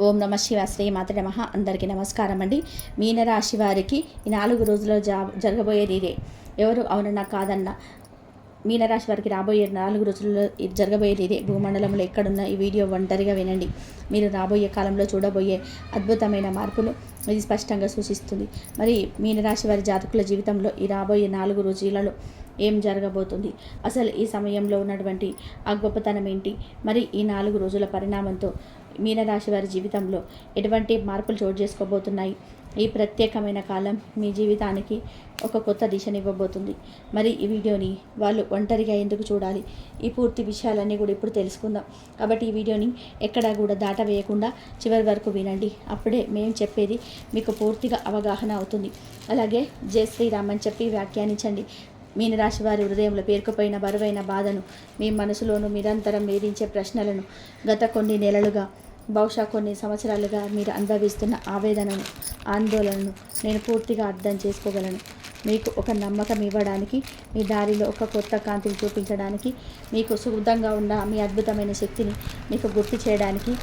ఓం నమ శివ శ్రీ మాతృ నమః. అందరికీ నమస్కారం అండి. మీనరాశి వారికి ఈ 4 రోజుల్లో జరగబోయేది ఇదే. ఎవరు అవునన్నా కాదన్నా మీనరాశి వారికి రాబోయే 4 రోజుల్లో జరగబోయేది ఇదే. భూమండలంలో ఎక్కడున్న ఈ వీడియో ఒంటరిగా వినండి. మీరు రాబోయే కాలంలో చూడబోయే అద్భుతమైన మార్పులు ఇది స్పష్టంగా సూచిస్తుంది. మరి మీనరాశి వారి జాతకుల జీవితంలో ఈ రాబోయే 4 రోజులలో ఏం జరగబోతుంది, అసలు ఈ సమయంలో ఉన్నటువంటి ఆ గొప్పతనం ఏంటి, మరి ఈ 4 రోజుల పరిణామంతో మీనరాశి వారి జీవితంలో ఎటువంటి మార్పులు చోటు చేసుకోబోతున్నాయి. ఈ ప్రత్యేకమైన కాలం మీ జీవితానికి ఒక కొత్త దిశనివ్వబోతుంది. మరి ఈ వీడియోని వాళ్ళు ఒంటరిగా ఎందుకు చూడాలి, ఈ పూర్తి విషయాలన్నీ కూడా ఇప్పుడు తెలుసుకుందాం. కాబట్టి ఈ వీడియోని ఎక్కడా కూడా దాటవేయకుండా చివరి వరకు వినండి. అప్పుడే మేము చెప్పేది మీకు పూర్తిగా అవగాహన అవుతుంది. అలాగే జై శ్రీరామ్ అని చెప్పి వ్యాఖ్యానించండి. మీనరాశి వారి హృదయంలో పేరుకుపోయిన బరువైన బాధను, మీ మనసులోనూ నిరంతరం వేధించే ప్రశ్నలను, గత కొన్ని నెలలుగా బహుశా కొన్ని సంవత్సరాలుగా మీరు అనుభవిస్తున్న ఆవేదనను, ఆందోళనను నేను పూర్తిగా అర్థం చేసుకోగలను. మీకు ఒక నమ్మకం ఇవ్వడానికి, మీ దారిలో ఒక కొత్త కాంతిని చూపించడానికి, మీకు సుదృఢంగా ఉన్న మీ అద్భుతమైన శక్తిని మీకు గుర్తు చేయడానికి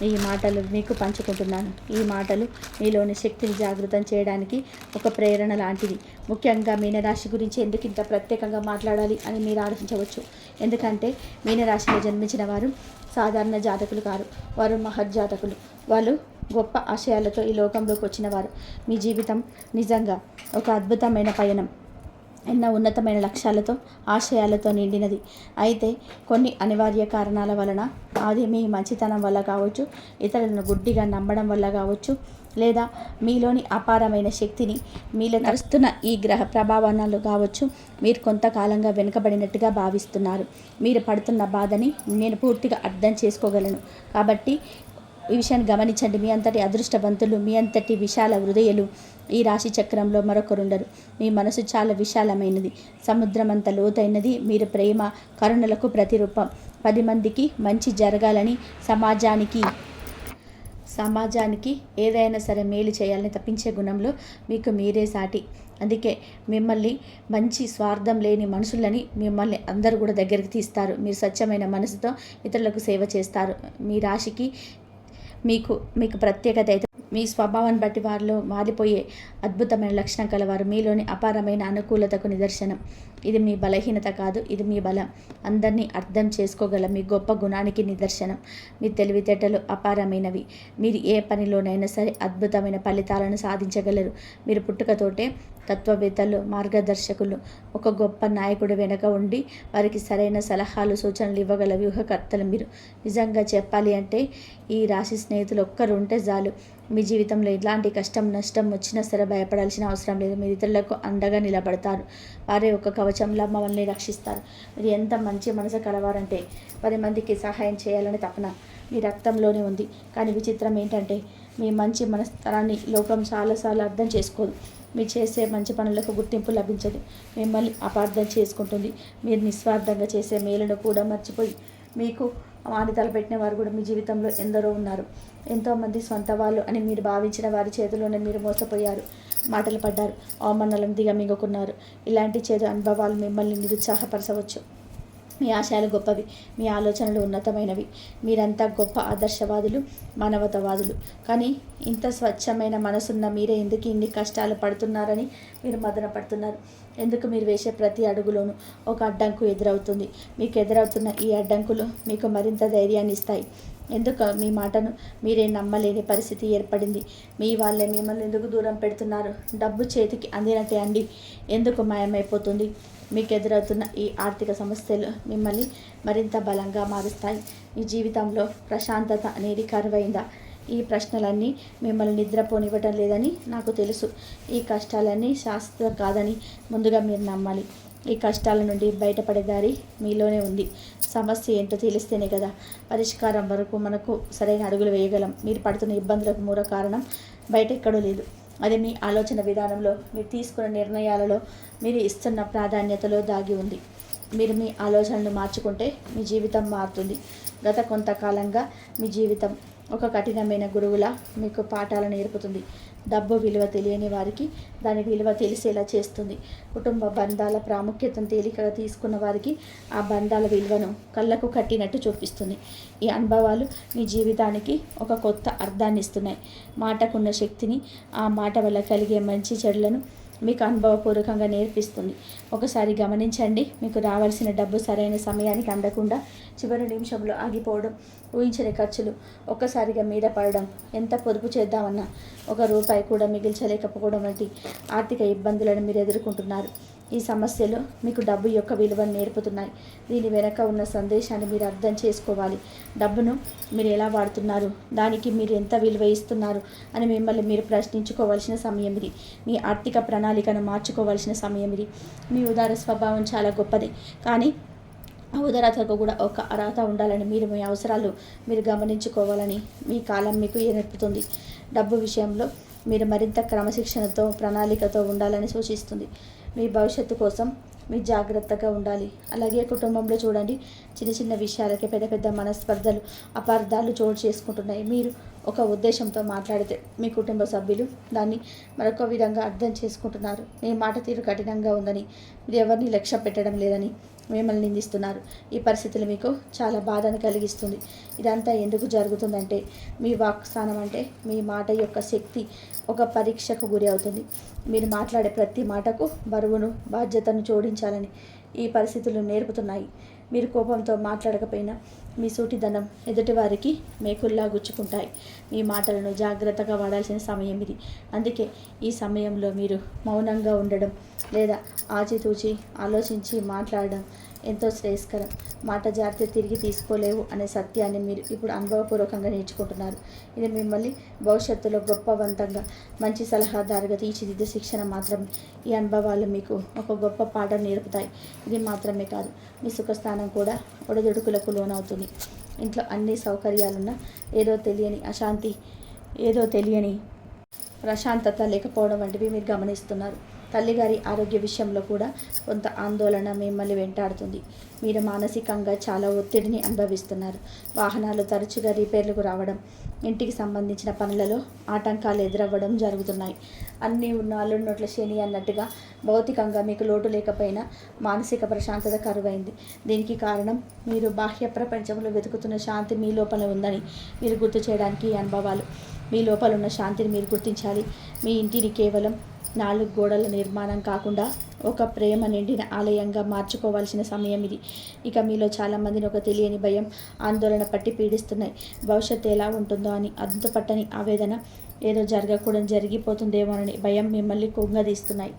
ఈ మాటలు మీకు పంచుకుంటున్నాను. ఈ మాటలు మీలోని శక్తిని జాగృతం చేయడానికి ఒక ప్రేరణ లాంటిది. ముఖ్యంగా మీనరాశి గురించి ఎందుకు ఇంత ప్రత్యేకంగా మాట్లాడాలి అని మీరు ఆలోచించవచ్చు. ఎందుకంటే మీనరాశిలో జన్మించిన వారు సాధారణ జాతకులు కారు, వారు మహజ్జాతకులు. వాళ్ళు గొప్ప ఆశయాలతో ఈ లోకంలోకి వచ్చిన వారు. మీ జీవితం నిజంగా ఒక అద్భుతమైన పయనం, ఎన్నో ఉన్నతమైన లక్ష్యాలతో, ఆశయాలతో నిండినది. అయితే కొన్ని అనివార్య కారణాల వలన, అది మీ మంచితనం వల్ల కావచ్చు, ఇతరులను గుడ్డిగా నమ్మడం వల్ల కావచ్చు, లేదా మీలోని అపారమైన శక్తిని, మీలో నడుస్తున్న ఈ గ్రహ ప్రభావాలు కావచ్చు, మీరు కొంతకాలంగా వెనుకబడినట్టుగా భావిస్తున్నారు. మీరు పడుతున్న బాధని నేను పూర్తిగా అర్థం చేసుకోగలను. కాబట్టి ఈ విషయాన్ని గమనించండి. మీ అంతటి అదృష్టవంతులు, మీ అంతటి విశాల హృదయులు ఈ రాశి చక్రంలో మరొకరుండరు. మీ మనసు చాలా విశాలమైనది, సముద్రం అంత లోతైనది. మీరు ప్రేమ, కరుణలకు ప్రతిరూపం. 10 మందికి మంచి జరగాలని, సమాజానికి ఏదైనా సరే మేలు చేయాలని తప్పించే గుణంలో మీకు మీరే సాటి. అందుకే మిమ్మల్ని మంచి స్వార్థం లేని మనుషులని మిమ్మల్ని అందరూ కూడా దగ్గరికి తీస్తారు. మీరు స్వచ్ఛమైన మనసుతో ఇతరులకు సేవ చేస్తారు. మీ రాశికి మీకు ప్రత్యేకత అయితే మీ స్వభావాన్ని బట్టి వారిలో మారిపోయే అద్భుతమైన లక్షణం కలవారు. మీలోని అపారమైన అనుకూలతకు నిదర్శనం. ఇది మీ బలహీనత కాదు, ఇది మీ బలం. అందరినీ అర్థం చేసుకోగల మీ గొప్ప గుణానికి నిదర్శనం. మీ తెలివితేటలు అపారమైనవి. మీరు ఏ పనిలోనైనా సరే అద్భుతమైన ఫలితాలను సాధించగలరు. మీరు పుట్టుకతోటే తత్వవేత్తలు, మార్గదర్శకులు. ఒక గొప్ప నాయకుడు వెనక ఉండి వారికి సరైన సలహాలు, సూచనలు ఇవ్వగల వ్యూహకర్తలు మీరు. నిజంగా చెప్పాలి అంటే ఈ రాశి స్నేహితులు ఒక్కరు ఉంటే చాలు. మీ జీవితంలో ఎలాంటి కష్టం, నష్టం వచ్చినా సరే భయపడాల్సిన అవసరం లేదు. మీరు ఇతరులకు అండగా నిలబడతారు. వారే ఒక కవచంలా మమ్మల్ని రక్షిస్తారు. మీరు ఎంత మంచి మనసు కలవారంటే 10 మందికి సహాయం చేయాలని తపన మీ రక్తంలోనే ఉంది. కానీ విచిత్రం ఏంటంటే మీ మంచి మనస్తరాన్ని లోకం చాలాసార్లు అర్థం చేసుకోదు. మీరు చేసే మంచి పనులకు గుర్తింపు లభించదు. మిమ్మల్ని అపార్థం చేసుకుంటుంది. మీరు నిస్వార్థంగా చేసే మేలును కూడా మర్చిపోయి మీకు మానితలు పెట్టిన వారు కూడా మీ జీవితంలో ఎందరో ఉన్నారు. ఎంతోమంది సొంత వాళ్ళు అని మీరు భావించిన వారి చేతిలోనే మీరు మోసపోయారు, మాటలు పడ్డారు, అవమానాలను దిగమింగుకున్నారు. ఇలాంటి చేదు అనుభవాలు మిమ్మల్ని నిరుత్సాహపరచవచ్చు. మీ ఆశయాలు గొప్పవి, మీ ఆలోచనలు ఉన్నతమైనవి. మీరంతా గొప్ప ఆదర్శవాదులు, మానవతావాదులు. కానీ ఇంత స్వచ్ఛమైన మనసున్న మీరే ఎందుకు ఇన్ని కష్టాలు పడుతున్నారని మీరు మదన పడుతున్నారు. ఎందుకు మీరు వేసే ప్రతి అడుగులోనూ ఒక అడ్డంకు ఎదురవుతుంది. మీకు ఎదురవుతున్న ఈ అడ్డంకులు మీకు మరింత ధైర్యాన్ని ఇస్తాయి. ఎందుకు మీ మాటను మీరే నమ్మలేని పరిస్థితి ఏర్పడింది. మీ వాళ్ళే మిమ్మల్ని ఎందుకు దూరం పెడుతున్నారు. డబ్బు చేతికి అందినట్టే అండి ఎందుకు మాయమైపోతుంది. మీకు ఎదురవుతున్న ఈ ఆర్థిక సమస్యలు మిమ్మల్ని మరింత బలంగా మారుస్తాయి. మీ జీవితంలో ప్రశాంతత అనేది కరువైందా? ఈ ప్రశ్నలన్నీ మిమ్మల్ని నిద్రపోనివ్వటం లేదని నాకు తెలుసు. ఈ కష్టాలన్నీ శాశ్వతం కాదని ముందుగా మీరు నమ్మాలి. ఈ కష్టాల నుండి బయటపడే దారి మీలోనే ఉంది. సమస్య ఏంటో తెలిస్తేనే కదా పరిష్కారం వరకు మనకు సరైన అడుగులు వేయగలం. మీరు పడుతున్న ఇబ్బందులకు మూల కారణం బయట ఎక్కడో లేదు. అది మీ ఆలోచన విధానంలో, మీరు తీసుకున్న నిర్ణయాలలో, మీరు ఇస్తున్న ప్రాధాన్యతలో దాగి ఉంది. మీరు మీ ఆలోచనలు మార్చుకుంటే మీ జీవితం మారుతుంది. గత కొంతకాలంగా మీ జీవితం ఒక కఠినమైన గురువులా మీకు పాఠాలు నేర్పుతుంది. డబ్బు విలువ తెలియని వారికి దాని విలువ తెలిసేలా చేస్తుంది. కుటుంబ బంధాల ప్రాముఖ్యతను తేలికగా తీసుకున్న వారికి ఆ బంధాల విలువను కళ్ళకు కట్టినట్టు చూపిస్తుంది. ఈ అనుభవాలు మీ జీవితానికి ఒక కొత్త అర్థాన్ని ఇస్తున్నాయి. మాటకున్న శక్తిని, ఆ మాట వల్ల కలిగే మంచి చెడులను మీకు అనుభవపూర్వకంగా నేర్పిస్తుంది. ఒకసారి గమనించండి, మీకు రావాల్సిన డబ్బు సరైన సమయానికి అందకుండా చివరి నిమిషంలో ఆగిపోవడం, ఊహించని ఖర్చులు ఒక్కసారిగా మీద పడడం, ఎంత పొదుపు చేద్దామన్నా ₹1 కూడా మిగిల్చలేకపోవడం వంటి ఆర్థిక ఇబ్బందులను మీరు ఎదుర్కొంటున్నారు. ఈ సమస్యలు మీకు డబ్బు యొక్క విలువను నేర్పుతున్నాయి. దీని వెనక ఉన్న సందేశాన్ని మీరు అర్థం చేసుకోవాలి. డబ్బును మీరు ఎలా వాడుతున్నారు, దానికి మీరు ఎంత విలువ ఇస్తున్నారు అని మిమ్మల్ని మీరు ప్రశ్నించుకోవాల్సిన సమయం ఇది. మీ ఆర్థిక ప్రణాళికను మార్చుకోవాల్సిన సమయం ఇది. మీ ఉదార స్వభావం చాలా గొప్పది, కానీ ఆ ఉదారతకు కూడా ఒక అర్హత ఉండాలని, మీ అవసరాలు మీరు గమనించుకోవాలని మీ కాలం మీకు నేర్పుతుంది. డబ్బు విషయంలో మీరు మరింత క్రమశిక్షణతో, ప్రణాళికతో ఉండాలని సూచిస్తుంది. మీ భవిష్యత్తు కోసం మీరు జాగ్రత్తగా ఉండాలి. అలాగే కుటుంబంలో చూడండి, చిన్న చిన్న విషయాలకే పెద్ద పెద్ద మనస్పర్ధలు, అపార్థాలు చోటు చేసుకుంటున్నాయి. మీరు ఒక ఉద్దేశంతో మాట్లాడితే మీ కుటుంబ సభ్యులు దాన్ని మరొక విధంగా అర్థం చేసుకుంటున్నారు. మీ మాట తీరు కఠినంగా ఉందని, మీరు ఎవరిని లక్ష్య పెట్టడం లేదని మిమ్మల్ని నిందిస్తున్నారు. ఈ పరిస్థితులు మీకు చాలా బాధను కలిగిస్తుంది. ఇదంతా ఎందుకు జరుగుతుందంటే, మీ వాక్స్థానం అంటే మీ మాట యొక్క శక్తి ఒక పరీక్షకు గురి అవుతుంది. మీరు మాట్లాడే ప్రతి మాటకు బరువును, బాధ్యతను జోడించాలని ఈ పరిస్థితులు నేర్పుతున్నాయి. మీరు కోపంతో మాట్లాడకపోయినా మీ సూటిదనం ఎదుటివారికి మేకుల్లా గుచ్చుకుంటాయి. మీ మాటలను జాగ్రత్తగా వాడాల్సిన సమయం ఇది. అందుకే ఈ సమయంలో మీరు మౌనంగా ఉండడం లేదా ఆచితూచి ఆలోచించి మాట్లాడడం ఎంతో శ్రేయస్కరం. మాట జాగ్రత్త తిరిగి తీసుకోలేవు అనే సత్యాన్ని మీరు ఇప్పుడు అనుభవపూర్వకంగా నేర్చుకుంటున్నారు. ఇది మిమ్మల్ని భవిష్యత్తులో గొప్పవంతంగా, మంచి సలహాదారుగా తీర్చిదిద్దే శిక్షణ మాత్రమే. ఈ అనుభవాలు మీకు ఒక గొప్ప పాఠం నేర్పుతాయి. ఇది మాత్రమే కాదు, మీ సుఖస్థానం కూడా ఒడిదుడుకులకు లోనవుతుంది. ఇంట్లో అన్ని సౌకర్యాలున్నా ఏదో తెలియని ప్రశాంతత లేకపోవడం వంటివి మీరు గమనిస్తున్నారు. తల్లిగారి ఆరోగ్య విషయంలో కూడా కొంత ఆందోళన మిమ్మల్ని వెంటాడుతుంది. మీరు మానసికంగా చాలా ఒత్తిడిని అనుభవిస్తున్నారు. వాహనాలు తరచుగా రిపేర్లకు రావడం, ఇంటికి సంబంధించిన పనులలో ఆటంకాలు ఎదురవ్వడం జరుగుతున్నాయి. అన్నీ ఉన్న అల్లున్నట్ల శని అన్నట్టుగా భౌతికంగా మీకు లోటు లేకపోయినా మానసిక ప్రశాంతత కరువైంది. దీనికి కారణం మీరు బాహ్య ప్రపంచంలో వెతుకుతున్న శాంతి మీ లోపల ఉందని మీరు గుర్తు చేయడానికి ఈ అనుభవాలు. మీ లోపల ఉన్న శాంతిని మీరు గుర్తించాలి. మీ ఇంటిని కేవలం 4 గోడల నిర్మాణం కాకుండా ఒక ప్రేమ నిండిన ఆలయంగా మార్చుకోవాల్సిన సమయం ఇది. ఇక మీలో చాలామందిని ఒక తెలియని భయం, ఆందోళన పట్టి పీడిస్తున్నాయి. భవిష్యత్తు ఎలా ఉంటుందో అని అంతుపట్టని ఆవేదన, ఏదో జరగకూడదు జరిగిపోతుందేమోనని భయం మిమ్మల్ని కుంగదీస్తున్నాయి.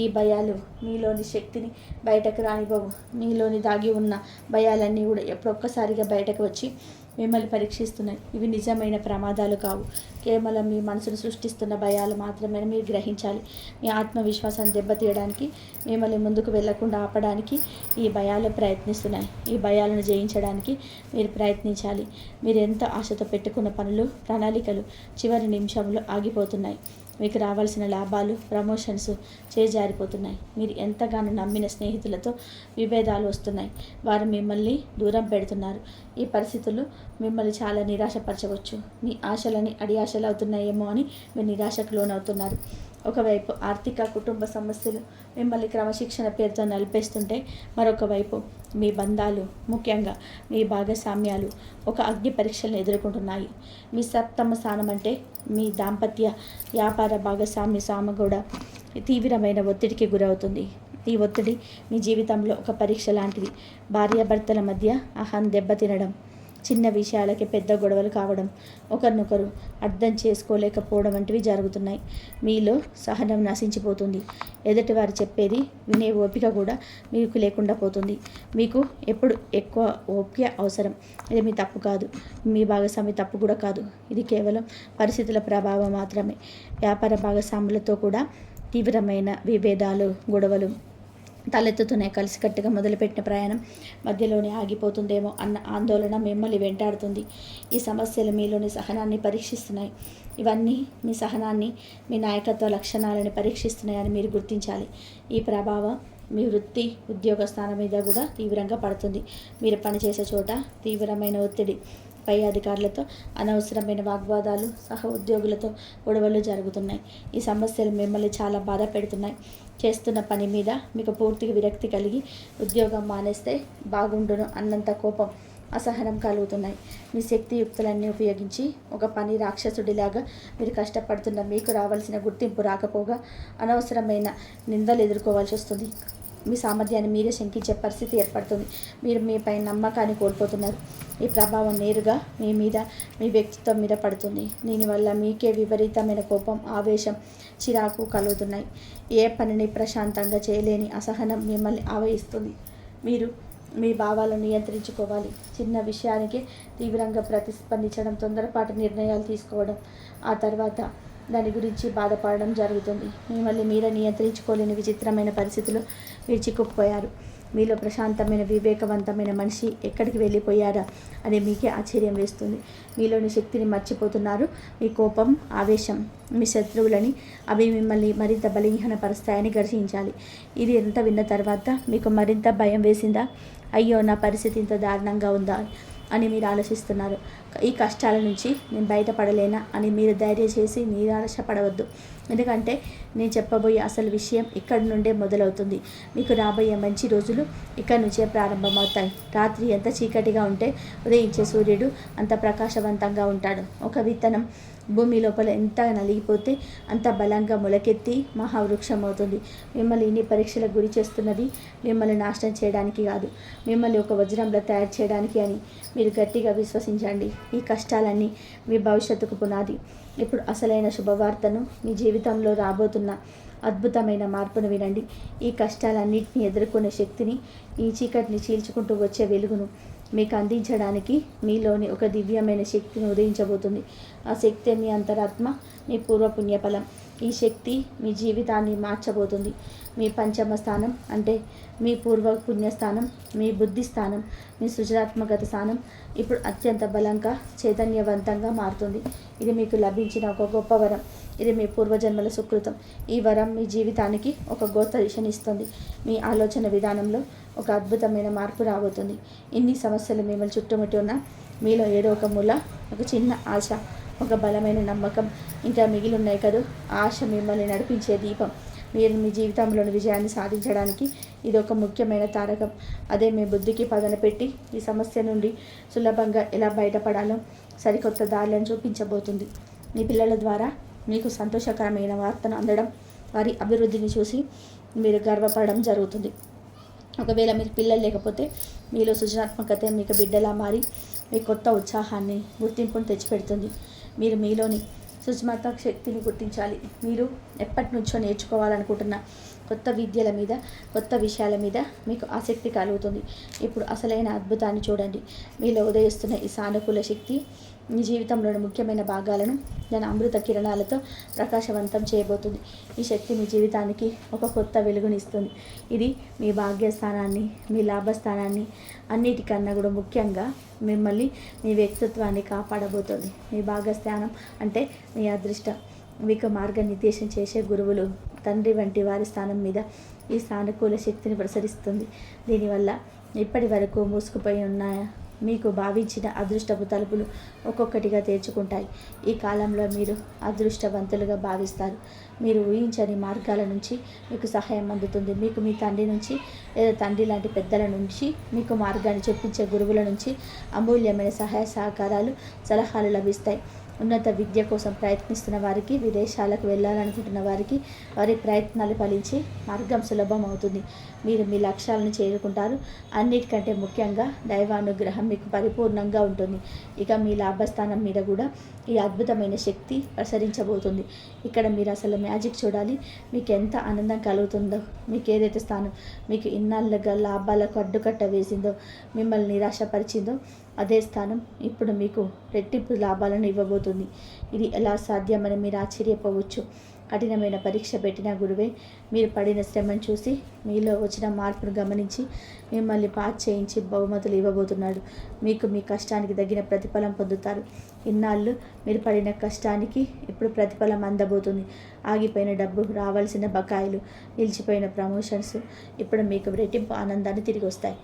ఈ భయాలు మీలోని శక్తిని బయటకు రానివ్వవు. మీలోని దాగి ఉన్న భయాలన్నీ కూడా ఎప్పుడొక్కసారిగా బయటకు వచ్చి మిమ్మల్ని పరీక్షిస్తున్నాయి. ఇవి నిజమైన ప్రమాదాలు కావు, కేవలం మీ మనసును సృష్టిస్తున్న భయాలు మాత్రమే మీరు గ్రహించాలి. మీ ఆత్మవిశ్వాసాన్ని దెబ్బతీయడానికి, మిమ్మల్ని ముందుకు వెళ్లకుండా ఆపడానికి ఈ భయాలు ప్రయత్నిస్తున్నాయి. ఈ భయాలను జయించడానికి మీరు ప్రయత్నించాలి. మీరు ఎంత ఆశతో పెట్టుకున్న పనులు, ప్రణాళికలు చివరి నిమిషంలో ఆగిపోతున్నాయి. మీకు రావాల్సిన లాభాలు, ప్రమోషన్స్ చేజారిపోతున్నాయి. మీరు ఎంతగానో నమ్మిన స్నేహితులతో విభేదాలు వస్తున్నాయి. వారు మిమ్మల్ని దూరం పెడుతున్నారు. ఈ పరిస్థితులు మిమ్మల్ని చాలా నిరాశపరచవచ్చు. మీ ఆశలని అడియాశలు అవుతున్నాయేమో అని మీరు నిరాశకు లోనవుతున్నారు. ఒకవైపు ఆర్థిక, కుటుంబ సమస్యలు మిమ్మల్ని క్రమశిక్షణ పేరుతో నలిపేస్తుంటే, మరొక వైపు మీ బంధాలు, ముఖ్యంగా మీ భాగస్వామ్యాలు ఒక అగ్ని పరీక్షలను ఎదుర్కొంటున్నాయి. మీ సప్తమ స్థానం అంటే మీ దాంపత్య, వ్యాపార భాగస్వామ్య స్వామి కూడా తీవ్రమైన ఒత్తిడికి గురవుతుంది. ఈ ఒత్తిడి మీ జీవితంలో ఒక పరీక్ష లాంటిది. భార్యాభర్తల మధ్య అహం దెబ్బతినడం, చిన్న విషయాలకి పెద్ద గొడవలు కావడం, ఒకరినొకరు అర్థం చేసుకోలేకపోవడం వంటివి జరుగుతున్నాయి. మీలో సహనం నశించిపోతుంది. ఎదుటివారు చెప్పేది వినే ఓపిక కూడా మీకు లేకుండా పోతుంది. మీకు ఎప్పుడు ఎక్కువ ఓపిక అవసరం. ఇది మీ తప్పు కాదు, మీ భాగస్వామి తప్పు కూడా కాదు. ఇది కేవలం పరిస్థితుల ప్రభావం మాత్రమే. వ్యాపార భాగస్వాములతో కూడా తీవ్రమైన విభేదాలు, గొడవలు తలెత్తుతున్నాయి. కలిసికట్టుగా మొదలుపెట్టిన ప్రయాణం మధ్యలోనే ఆగిపోతుందేమో అన్న ఆందోళన మిమ్మల్ని వెంటాడుతుంది. ఈ సమస్యలు మీలోని సహనాన్ని పరీక్షిస్తున్నాయి. ఇవన్నీ మీ సహనాన్ని, మీ నాయకత్వ లక్షణాలని పరీక్షిస్తున్నాయని మీరు గుర్తించాలి. ఈ ప్రభావం మీ వృత్తి, ఉద్యోగ స్థానం మీద కూడా తీవ్రంగా పడుతుంది. మీరు పనిచేసే చోట తీవ్రమైన ఒత్తిడి, పై అధికారులతో అనవసరమైన వాగ్వాదాలు, సహ ఉద్యోగులతో గొడవలు జరుగుతున్నాయి. ఈ సమస్యలు మిమ్మల్ని చాలా బాధ పెడుతున్నాయి. చేస్తున్న పని మీద మీకు పూర్తిగా విరక్తి కలిగి ఉద్యోగం మానేస్తే బాగుండును అన్నంత కోపం, అసహనం కలుగుతున్నాయి. మీ శక్తియుక్తులన్నీ ఉపయోగించి ఒక పని రాక్షసుడిలాగా మీరు కష్టపడుతున్న మీకు రావాల్సిన గుర్తింపు రాకపోగా అనవసరమైన నిందలు ఎదుర్కోవాల్సి వస్తుంది. మీ సామర్థ్యాన్ని మీరే శంకించే పరిస్థితి ఏర్పడుతుంది. మీరు మీపై నమ్మకాన్ని కోల్పోతున్నారు. ఈ ప్రభావం నేరుగా మీ మీద, మీ వ్యక్తిత్వం మీద పడుతుంది. దీనివల్ల మీకే విపరీతమైన కోపం, ఆవేశం, చిరాకు కలుగుతున్నాయి. ఏ పనిని ప్రశాంతంగా చేయలేని అసహనం మిమ్మల్ని ఆవహిస్తుంది. మీరు మీ భావాలను నియంత్రించుకోవాలి. చిన్న విషయానికి తీవ్రంగా ప్రతిస్పందించడం, తొందరపాటు నిర్ణయాలు తీసుకోవడం, ఆ తర్వాత దాని గురించి బాధపడడం జరుగుతుంది. మిమ్మల్ని మీరే నియంత్రించుకోలేని విచిత్రమైన పరిస్థితులు మీరు చిక్కుకుపోయారు. మీలో ప్రశాంతమైన, వివేకవంతమైన మనిషి ఎక్కడికి వెళ్ళిపోయారా అని మీకే ఆశ్చర్యం వేస్తుంది. మీలోని శక్తిని మర్చిపోతున్నారు. మీ కోపం, ఆవేశం మీ శత్రువులని, అవి మిమ్మల్ని మరింత బలహీనపరుస్తాయని గ్రహించాలి. ఇది ఎంత విన్న తర్వాత మీకు మరింత భయం వేసిందా? అయ్యో, నా పరిస్థితి ఇంత దారుణంగా ఉందా అని మీరు ఆలోచిస్తున్నారు. ఈ కష్టాల నుంచి నేను బయటపడలేనా అని మీరు ధైర్యం చేసి నిరాశపడవద్దు. ఎందుకంటే నేను చెప్పబోయే అసలు విషయం ఇక్కడి నుండే మొదలవుతుంది. మీకు రాబోయే మంచి రోజులు ఇక్కడి నుంచే ప్రారంభమవుతాయి. రాత్రి ఎంత చీకటిగా ఉంటే ఉదయించే సూర్యుడు అంత ప్రకాశవంతంగా ఉంటాడు. ఒక విత్తనం భూమి లోపల ఎంత నలిగిపోతే అంత బలంగా మొలకెత్తి మహావృక్షం అవుతుంది. మిమ్మల్ని ఇన్ని పరీక్షలకు గురి చేస్తున్నది మిమ్మల్ని నాశనం చేయడానికి కాదు, మిమ్మల్ని ఒక వజ్రంలో తయారు చేయడానికి అని మీరు గట్టిగా విశ్వసించండి. ఈ కష్టాలన్నీ మీ భవిష్యత్తుకు పునాది. ఇప్పుడు అసలైన శుభవార్తను, మీ జీవితంలో రాబోతున్న అద్భుతమైన మార్పును వినండి. ఈ కష్టాలన్నింటినీ ఎదుర్కొనే శక్తిని, ఈ చీకటిని చీల్చుకుంటూ వచ్చే వెలుగును మీకు అందించడానికి మీలోని ఒక దివ్యమైన శక్తిని ఉదయించబోతుంది. ఆ శక్తి మీ అంతరాత్మ, మీ పూర్వపుణ్యఫలం. ఈ శక్తి మీ జీవితాన్ని మార్చబోతుంది. మీ పంచమ స్థానం అంటే మీ పూర్వ పుణ్యస్థానం, మీ బుద్ధి స్థానం, మీ సృజనాత్మకత స్థానం ఇప్పుడు అత్యంత బలంగా, చైతన్యవంతంగా మారుతుంది. ఇది మీకు లభించిన ఒక గొప్ప వరం. ఇది మీ పూర్వజన్మల సుకృతం. ఈ వరం మీ జీవితానికి ఒక గొప్ప దిశనిస్తుంది. మీ ఆలోచన విధానంలో ఒక అద్భుతమైన మార్పు రాబోతుంది. ఇన్ని సమస్యలు మిమ్మల్ని చుట్టుముట్టి ఉన్న మీలో ఏదో ఒక మూల ఒక చిన్న ఆశ, ఒక బలమైన నమ్మకం ఇంకా మిగిలి ఉన్నాయి కదా. ఆశ మిమ్మల్ని నడిపించే దీపం. మీరు మీ జీవితంలోని విజయాన్ని సాధించడానికి ఇది ఒక ముఖ్యమైన తారకం. అదే మీ బుద్ధికి పదన పెట్టి ఈ సమస్య నుండి సులభంగా ఎలా బయటపడాలో సరికొత్త దారులను చూపించబోతుంది. మీ పిల్లల ద్వారా మీకు సంతోషకరమైన వార్తను అందడం, వారి అభివృద్ధిని చూసి మీరు గర్వపడడం జరుగుతుంది. ఒకవేళ మీకు పిల్లలు లేకపోతే మీలో సృజనాత్మకత మీకు బిడ్డలా మారి మీ కొత్త ఉత్సాహాన్ని, గుర్తింపును తెచ్చిపెడుతుంది. మీరు మీలోని సృజనాత్మక శక్తిని గుర్తించాలి. మీరు ఎప్పటి నుంచో నేర్చుకోవాలనుకుంటున్న కొత్త విద్యల మీద, కొత్త విషయాల మీద మీకు ఆసక్తి కలుగుతుంది. ఇప్పుడు అసలైన అద్భుతాన్ని చూడండి. మీలో ఉదయిస్తున్న ఈ సానుకూల శక్తి మీ జీవితంలోని ముఖ్యమైన భాగాలను దాని అమృత కిరణాలతో ప్రకాశవంతం చేయబోతుంది. ఈ శక్తి మీ జీవితానికి ఒక కొత్త వెలుగునిస్తుంది. ఇది మీ భాగ్యస్థానాన్ని, మీ లాభస్థానాన్ని, అన్నిటికన్నా కూడా ముఖ్యంగా మిమ్మల్ని, మీ వ్యక్తిత్వాన్ని కాపాడబోతుంది. మీ భాగ్యస్థానం అంటే మీ అదృష్టం. మీకు మార్గనిర్దేశం చేసే గురువులు, తండ్రి వంటి వారి స్థానం మీద ఈ సానుకూల శక్తిని ప్రసరిస్తుంది. దీనివల్ల ఇప్పటి వరకు మూసుకుపోయి ఉన్న మీకు భావించిన అదృష్టపు తలుపులు ఒక్కొక్కటిగా తెరుచుకుంటాయి. ఈ కాలంలో మీరు అదృష్టవంతులుగా భావిస్తారు. మీరు ఊహించని మార్గాల నుంచి మీకు సహాయం అందుతుంది. మీకు మీ తండ్రి నుంచి లేదా తండ్రి లాంటి పెద్దల నుంచి, మీకు మార్గాన్ని చూపించే గురువుల నుంచి అమూల్యమైన సహాయ సహకారాలు, సలహాలు లభిస్తాయి. ఉన్నత విద్య కోసం ప్రయత్నిస్తున్న వారికి, విదేశాలకు వెళ్ళాలనుకుంటున్న వారికి వారి ప్రయత్నాలు ఫలించి మార్గం సులభం అవుతుంది. మీరు మీ లక్ష్యాలను చేరుకుంటారు. అన్నిటికంటే ముఖ్యంగా దైవానుగ్రహం మీకు పరిపూర్ణంగా ఉంటుంది. ఇక మీ లాభస్థానం మీద కూడా ఈ అద్భుతమైన శక్తి ప్రసరించబోతుంది. ఇక్కడ మీరు అసలు మ్యాజిక్ చూడాలి. మీకు ఎంత ఆనందం కలుగుతుందో, మీకు ఏదైతే స్థానం మీకు ఇన్నాళ్ళుగా లాభాలకు అడ్డుకట్ట వేసిందో, మిమ్మల్ని నిరాశపరిచిందో, అదే స్థానం ఇప్పుడు మీకు రెట్టింపు లాభాలను ఇవ్వబోతుంది. ఇది ఎలా సాధ్యమని మీరు ఆశ్చర్యపోవచ్చు. కఠినమైన పరీక్ష పెట్టిన గురువే మీరు పడిన శ్రమను చూసి, మీలో వచ్చిన మార్పును గమనించి మిమ్మల్ని పాస్ చేయించి బహుమతులు ఇవ్వబోతున్నాడు. మీకు మీ కష్టానికి తగిన ప్రతిఫలం పొందుతారు. ఇన్నాళ్ళు మీరు పడిన కష్టానికి ఇప్పుడు ప్రతిఫలం అందబోతుంది. ఆగిపోయిన డబ్బు, రావాల్సిన బకాయిలు, నిలిచిపోయిన ప్రమోషన్స్ ఇప్పుడు మీకు రెట్టింపు ఆనందాన్ని తిరిగి వస్తాయి.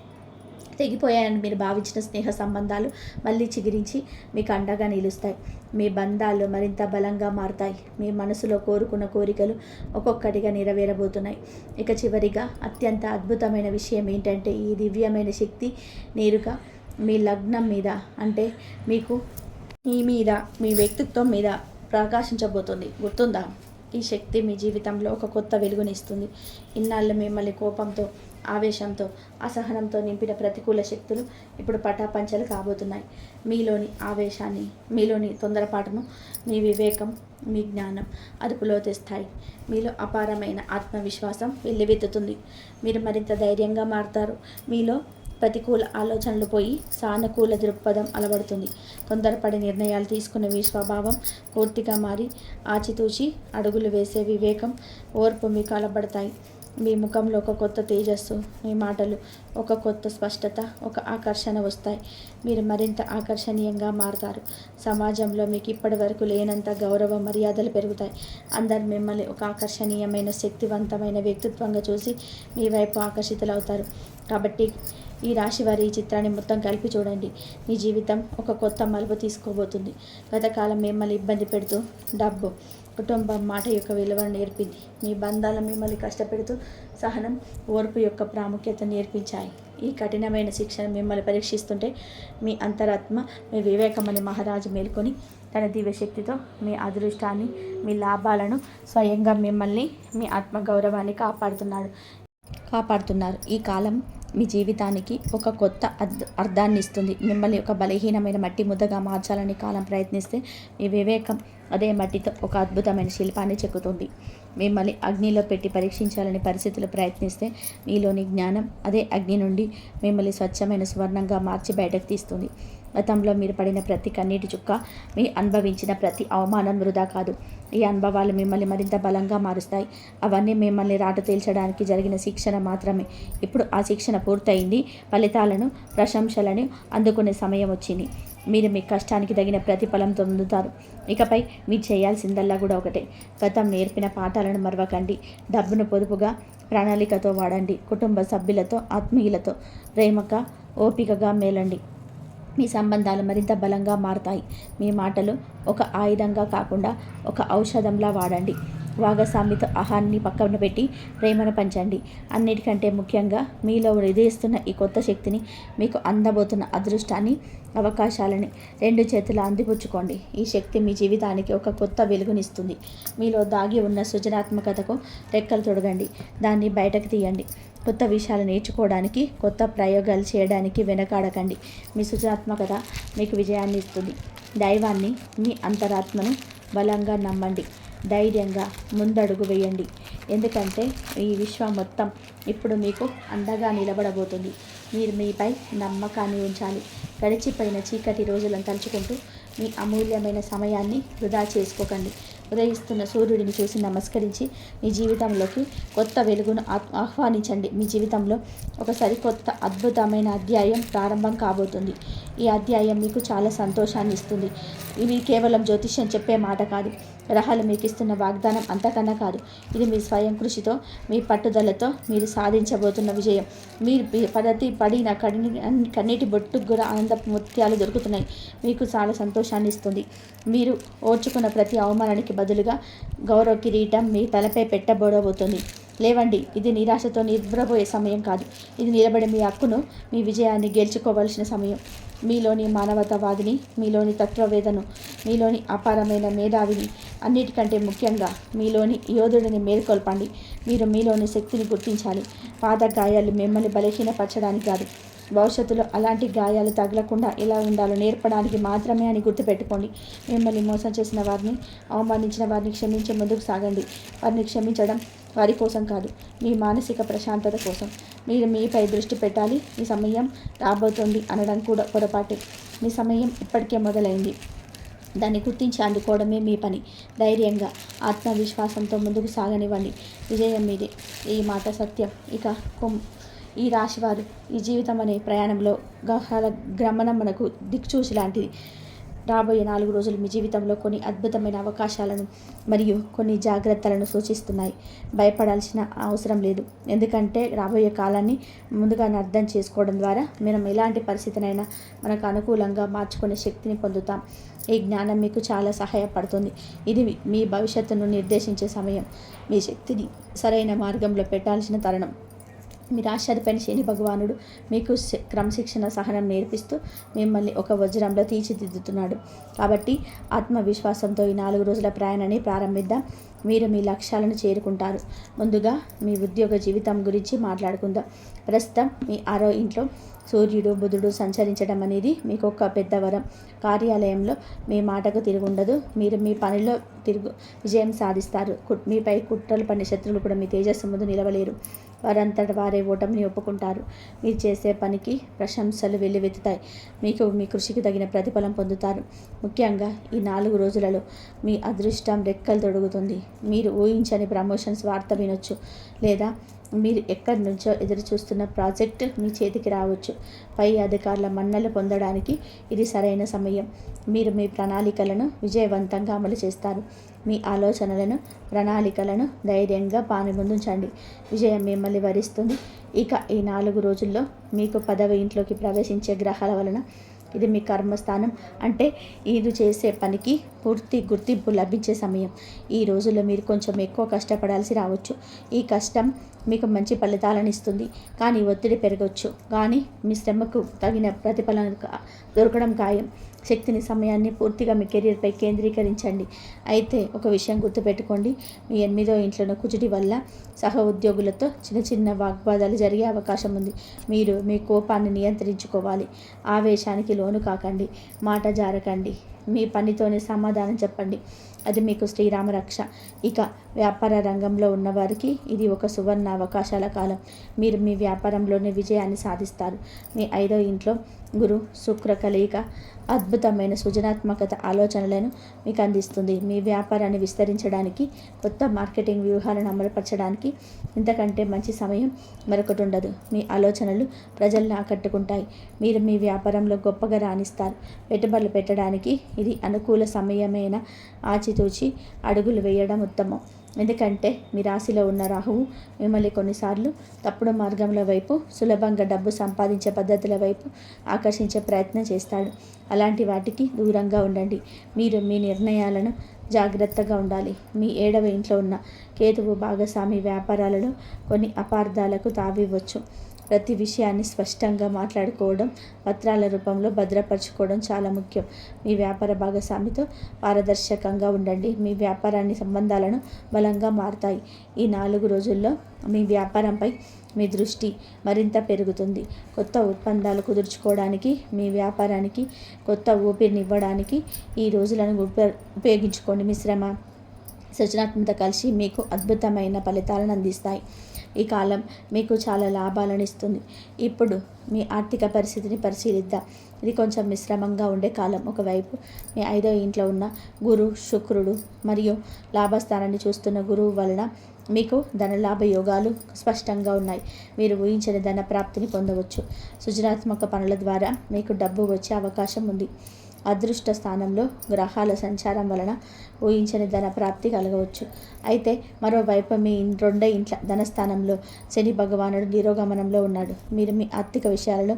తెగిపోయాయని మీరు భావించిన స్నేహ సంబంధాలు మళ్ళీ చిగురించి మీకు అండగా నిలుస్తాయి. మీ బంధాలు మరింత బలంగా మారుతాయి. మీ మనసులో కోరుకున్న కోరికలు ఒక్కొక్కటిగా నెరవేరబోతున్నాయి. ఇక చివరిగా అత్యంత అద్భుతమైన విషయం ఏంటంటే, ఈ దివ్యమైన శక్తి నేరుగా మీ లగ్నం మీద, అంటే మీకు మీ మీద, మీ వ్యక్తిత్వం మీద ప్రకాశించబోతుంది. గుర్తుందా? ఈ శక్తి మీ జీవితంలో ఒక కొత్త వెలుగునిస్తుంది. ఇన్నాళ్ళు మిమ్మల్ని కోపంతో, ఆవేశంతో, అసహనంతో నింపిన ప్రతికూల శక్తులు ఇప్పుడు పటాపంచలు కాబోతున్నాయి. మీలోని ఆవేశాన్ని, మీలోని తొందరపాటును మీ వివేకం, మీ జ్ఞానం అదుపులో తెస్తాయి. మీలో అపారమైన ఆత్మవిశ్వాసం వెల్లువెత్తుతుంది. మీరు మరింత ధైర్యంగా మారుతారు. మీలో ప్రతికూల ఆలోచనలు పోయి సానుకూల దృక్పథం అలవడుతుంది. తొందరపడి నిర్ణయాలు తీసుకునే మీ స్వభావం పూర్తిగా మారి ఆచితూచి అడుగులు వేసే వివేకం, ఓర్పు మీకు అలవడతాయి. మీ ముఖంలో ఒక కొత్త తేజస్సు, మీ మాటలు ఒక కొత్త స్పష్టత, ఒక ఆకర్షణ వస్తాయి. మీరు మరింత ఆకర్షణీయంగా మారుతారు. సమాజంలో మీకు ఇప్పటి వరకు లేనంత గౌరవ మర్యాదలు పెరుగుతాయి. అందరు మిమ్మల్ని ఒక ఆకర్షణీయమైన, శక్తివంతమైన వ్యక్తిత్వంగా చూసి మీ వైపు ఆకర్షితులవుతారు. కాబట్టి ఈ రాశి వారి ఈ చిత్రాన్ని మొత్తం కలిపి చూడండి. మీ జీవితం ఒక కొత్త మలుపు తీసుకోబోతుంది. గతకాలం మిమ్మల్ని ఇబ్బంది పెడుతూ డబ్బు, కుటుంబం, మాట యొక్క విలువను నేర్పింది. మీ బంధాలు మిమ్మల్ని కష్టపెడుతూ సహనం, ఓర్పు యొక్క ప్రాముఖ్యత నేర్పించాయి. ఈ కఠినమైన శిక్షణ మిమ్మల్ని పరీక్షిస్తుంటే మీ అంతరాత్మ, మీ వివేకమని మహారాజు మేల్కొని తన దివ్యశక్తితో మీ అదృష్టాన్ని, మీ లాభాలను, స్వయంగా మిమ్మల్ని, మీ ఆత్మగౌరవాన్ని కాపాడుతున్నారు. ఈ కాలం మీ జీవితానికి ఒక కొత్త అర్థాన్ని ఇస్తుంది. మిమ్మల్ని ఒక బలహీనమైన మట్టి ముద్దగా మార్చాలని కాలం ప్రయత్నిస్తే, మీ వివేకం అదే మట్టితో ఒక అద్భుతమైన శిల్పాన్ని చెక్కుతుంది. మిమ్మల్ని అగ్నిలో పెట్టి పరీక్షించాలని పరిస్థితులు ప్రయత్నిస్తే, మీలోని జ్ఞానం అదే అగ్ని నుండి మిమ్మల్ని స్వచ్ఛమైన సువర్ణంగా మార్చి బయటకు తీస్తుంది. గతంలో మీరు పడిన ప్రతి కన్నీటి చుక్క, మీ అనుభవించిన ప్రతి అవమానం వృధా కాదు. ఈ అనుభవాలు మిమ్మల్ని మరింత బలంగా మారుస్తాయి. అవన్నీ మిమ్మల్ని రాటు తేల్చడానికి జరిగిన శిక్షణ మాత్రమే. ఇప్పుడు ఆ శిక్షణ పూర్తయింది. ఫలితాలను, ప్రశంసలను అందుకునే సమయం వచ్చింది. మీరు మీ కష్టానికి తగిన ప్రతిఫలం పొందుతారు. ఇకపై మీరు చేయాల్సిందల్లా కూడా ఒకటే. గతం నేర్పిన పాఠాలను మరవకండి. డబ్బును పొదుపుగా, ప్రణాళికతో వాడండి. కుటుంబ సభ్యులతో, ఆత్మీయులతో ప్రేమగా, ఓపికగా మేలండి. మీ సంబంధాలు మరింత బలంగా మారుతాయి. మీ మాటలు ఒక ఆయుధంగా కాకుండా ఒక ఔషధంలా వాడండి. భాగస్వామితో అహాన్ని పక్కన పెట్టి ప్రేమను పంచండి. అన్నిటికంటే ముఖ్యంగా మీలో ఉదయిస్తున్న ఈ కొత్త శక్తిని, మీకు అందబోతున్న అదృష్టాన్ని, అవకాశాలని రెండు చేతులు అందిపుచ్చుకోండి. ఈ శక్తి మీ జీవితానికి ఒక కొత్త వెలుగునిస్తుంది. మీలో దాగి ఉన్న సృజనాత్మకతకు రెక్కలు తొడగండి. దాన్ని బయటకు తీయండి. కొత్త విషయాలు నేర్చుకోవడానికి, కొత్త ప్రయోగాలు చేయడానికి వెనకాడకండి. మీ సృజనాత్మకత మీకు విజయాన్ని ఇస్తుంది. దైవాన్ని, మీ అంతరాత్మను బలంగా నమ్మండి. ధైర్యంగా ముందడుగు వేయండి. ఎందుకంటే ఈ విశ్వం మొత్తం ఇప్పుడు మీకు అండగా నిలబడబోతుంది. మీరు మీపై నమ్మకాన్ని ఉంచాలి. గడిచిపోయిన చీకటి రోజులను తలుచుకుంటూ మీ అమూల్యమైన సమయాన్ని వృధా చేసుకోకండి. ఉదయిస్తున్న సూర్యుడిని చూసి నమస్కరించి మీ జీవితంలోకి కొత్త వెలుగును ఆహ్వానించండి. మీ జీవితంలో ఒక సరికొత్త అద్భుతమైన అధ్యాయం ప్రారంభం కాబోతుంది. ఈ అధ్యాయం మీకు చాలా సంతోషాన్ని ఇస్తుంది. ఇవి కేవలం జ్యోతిష్యం చెప్పే మాట కాదు. గ్రహాలు మీకు ఇస్తున్న వాగ్దానం అంతకన్నా కాదు. ఇది మీ స్వయం కృషితో, మీ పట్టుదలతో మీరు సాధించబోతున్న విజయం. మీరు పడిన కన్నీటి బొట్టుకు కూడా ఆనంద ముత్యాలు దొరుకుతున్నాయి. మీకు చాలా సంతోషాన్ని ఇస్తుంది. మీరు ఓర్చుకున్న ప్రతి అవమానానికి బదులుగా గౌరవ కిరీటం మీ తలపై పెట్టబోడబోతుంది. లేవండి. ఇది నిరాశతో నిద్రపోయే సమయం కాదు. ఇది నిలబడి మీ హక్కును, మీ విజయాన్ని గెలుచుకోవాల్సిన సమయం. మీలోని మానవతావాదిని, మీలోని తత్వవేదను, మీలోని అపారమైన మేధావిని, అన్నిటికంటే ముఖ్యంగా మీలోని యోధుడిని మేల్కొల్పండి. మీరు మీలోని శక్తిని గుర్తించాలి. పాత గాయాలు మిమ్మల్ని బలహీనపరచడానికి కాదు, భవిష్యత్తులో అలాంటి గాయాలు తగలకుండా ఎలా ఉండాలో నేర్పడానికి మాత్రమే అని గుర్తుపెట్టుకోండి. మిమ్మల్ని మోసం చేసిన వారిని, అవమానించిన వారిని క్షమించి ముందుకు సాగండి. వారిని క్షమించడం వారి కోసం కాదు, మీ మానసిక ప్రశాంతత కోసం. మీరు మీపై దృష్టి పెట్టాలి. మీ సమయం రాబోతోంది అనడం కూడా పొరపాటే. మీ సమయం ఇప్పటికే మొదలైంది. దాన్ని గుర్తించి అందుకోవడమే మీ పని. ధైర్యంగా, ఆత్మవిశ్వాసంతో ముందుకు సాగనివ్వండి. విజయం మీదే. ఈ మాట సత్యం. ఇక ఈ రాశివారు ఈ జీవితం అనే ప్రయాణంలో గ్రహణ మనకు దిక్చూసి లాంటిది. రాబోయే 4 రోజులు మీ జీవితంలో కొన్ని అద్భుతమైన అవకాశాలను మరియు కొన్ని జాగ్రత్తలను సూచిస్తున్నాయి. భయపడాల్సిన అవసరం లేదు. ఎందుకంటే రాబోయే కాలాన్ని ముందుగానే అర్థం చేసుకోవడం ద్వారా మనం ఎలాంటి పరిస్థితినైనా మనకు అనుకూలంగా మార్చుకునే శక్తిని పొందుతాం. ఈ జ్ఞానం మీకు చాలా సహాయపడుతుంది. ఇది మీ భవిష్యత్తును నిర్దేశించే సమయం. మీ శక్తిని సరైన మార్గంలో పెట్టాల్సిన తరుణం. మీరు ఆశ్చర్యపోయిన శని భగవానుడు మీకు క్రమశిక్షణ సహనం నేర్పిస్తూ మిమ్మల్ని ఒక వజ్రంలో తీర్చిదిద్దుతున్నాడు. కాబట్టి ఆత్మవిశ్వాసంతో ఈ 4 రోజుల ప్రయాణాన్ని ప్రారంభిద్దాం. మీరు మీ లక్ష్యాలను చేరుకుంటారు. ముందుగా మీ ఉద్యోగ జీవితం గురించి మాట్లాడుకుందాం. ప్రస్తుతం మీ 6వ ఇంట్లో సూర్యుడు బుధుడు సంచరించడం అనేది మీకు ఒక పెద్ద వరం. కార్యాలయంలో మీ మాటకు తిరుగుండదు. మీరు మీ పనిలో విజయం సాధిస్తారు. మీపై కుట్రలు పడిన శత్రువులు కూడా మీ తేజస్సు ముందు నిలవలేరు. వారంతట వారే ఓటమిని ఒప్పుకుంటారు. మీరు చేసే పనికి ప్రశంసలు వెల్లువెత్తుతాయి. మీ కృషికి తగిన ప్రతిఫలం పొందుతారు. ముఖ్యంగా ఈ 4 రోజులలో మీ అదృష్టం రెక్కలు తొడుగుతుంది. మీరు ఊహించని ప్రమోషన్స్ వార్త వినొచ్చు, లేదా మీరు ఎక్కడి నుంచో ఎదురు చూస్తున్న ప్రాజెక్ట్ మీ చేతికి రావచ్చు. పై అధికారుల మన్నలు పొందడానికి ఇది సరైన సమయం. మీరు మీ ప్రణాళికలను విజయవంతంగా అమలు చేస్తారు. మీ ఆలోచనలను ప్రణాళికలను ధైర్యంగా పానిముందుంచండి. విజయం మిమ్మల్ని వరిస్తుంది. ఇక ఈ 4 రోజుల్లో మీకు 10వ ఇంట్లోకి ప్రవేశించే గ్రహాల వలన ఇది మీ కర్మస్థానం, అంటే ఇది చేసే పనికి పూర్తి గుర్తింపు లభించే సమయం. ఈ రోజుల్లో మీరు కొంచెం ఎక్కువ కష్టపడాల్సి రావచ్చు. ఈ కష్టం మీకు మంచి ఫలితాలను ఇస్తుంది, కానీ ఒత్తిడి పెరగవచ్చు. కానీ మీ శ్రమకు తగిన ప్రతిఫలం దొరకడం ఖాయం. శక్తిని సమయాన్ని పూర్తిగా మీ కెరీర్పై కేంద్రీకరించండి. అయితే ఒక విషయం గుర్తుపెట్టుకోండి, మీ 8వ ఇంట్లో కుజుడి వల్ల సహ ఉద్యోగులతో చిన్న చిన్న వాగ్వాదాలు జరిగే అవకాశం ఉంది. మీరు మీ కోపాన్ని నియంత్రించుకోవాలి. ఆవేశానికి లోను కాకండి. మాట జారకండి. మీ పనితోనే సమాధానం చెప్పండి. అది మీకు శ్రీరామ రక్ష. ఇక వ్యాపార రంగంలో ఉన్నవారికి ఇది ఒక సువర్ణ అవకాశాల కాలం. మీరు మీ వ్యాపారంలోనే విజయాన్ని సాధిస్తారు. మీ 5వ ఇంట్లో గురు శుక్ర కలయిక అద్భుతమైన సృజనాత్మకత ఆలోచనలను మీకు అందిస్తుంది. మీ వ్యాపారాన్ని విస్తరించడానికి, కొత్త మార్కెటింగ్ వ్యూహాలను అమలుపరచడానికి ఇంతకంటే మంచి సమయం మరొకటి ఉండదు. మీ ఆలోచనలు ప్రజలను ఆకట్టుకుంటాయి. మీరు మీ వ్యాపారంలో గొప్పగా రాణిస్తారు. పెట్టుబడులు పెట్టడానికి ఇది అనుకూల సమయమైన ఆచితూచి అడుగులు వేయడం ఉత్తమం. ఎందుకంటే మీ రాశిలో ఉన్న రాహువు మిమ్మల్ని కొన్నిసార్లు తప్పుడు మార్గంల వైపు, సులభంగా డబ్బు సంపాదించే పద్ధతుల వైపు ఆకర్షించే ప్రయత్నం చేస్తాడు. అలాంటి వాటికి దూరంగా ఉండండి. మీరు మీ నిర్ణయాలను జాగ్రత్తగా ఉండాలి. మీ 7వ ఇంట్లో ఉన్న కేతువు భాగస్వామి వ్యాపారాలలో కొన్ని అపార్థాలకు తావివ్వచ్చు. ప్రతి విషయాన్ని స్పష్టంగా మాట్లాడుకోవడం, పత్రాల రూపంలో భద్రపరచుకోవడం చాలా ముఖ్యం. మీ వ్యాపార భాగస్వామితో పారదర్శకంగా ఉండండి. మీ వ్యాపారాన్ని సంబంధాలను బలంగా మారుతాయి. ఈ 4 రోజుల్లో మీ వ్యాపారంపై మీ దృష్టి మరింత పెరుగుతుంది. కొత్త ఒప్పందాలు కుదుర్చుకోవడానికి, మీ వ్యాపారానికి కొత్త ఊపిరినివ్వడానికి ఈ రోజులను ఉపయోగించుకోండి. మీ శ్రమ, సృజనాత్మకత కలిసి మీకు అద్భుతమైన ఫలితాలను అందిస్తాయి. ఈ కాలం మీకు చాలా లాభాలను ఇస్తుంది. ఇప్పుడు మీ ఆర్థిక పరిస్థితిని పరిశీలిద్దాం. ఇది కొంచెం మిశ్రమంగా ఉండే కాలం. ఒకవైపు మీ 5వ ఇంట్లో ఉన్న గురు శుక్రుడు మరియు లాభస్థానాన్ని చూస్తున్న గురువు వలన మీకు ధనలాభ యోగాలు స్పష్టంగా ఉన్నాయి. మీరు ఊహించని ధన ప్రాప్తిని పొందవచ్చు. సృజనాత్మక పనుల ద్వారా మీకు డబ్బు వచ్చే అవకాశం ఉంది. అదృష్ట స్థానంలో గ్రహాల సంచారం వలన ఊహించని ధన ప్రాప్తి కలగవచ్చు. అయితే మరోవైపు మీ 2వ ఇంట్ల ధనస్థానంలో శని భగవానుడు తిరోగమనంలో ఉన్నాడు. మీరు మీ ఆర్థిక విషయాలలో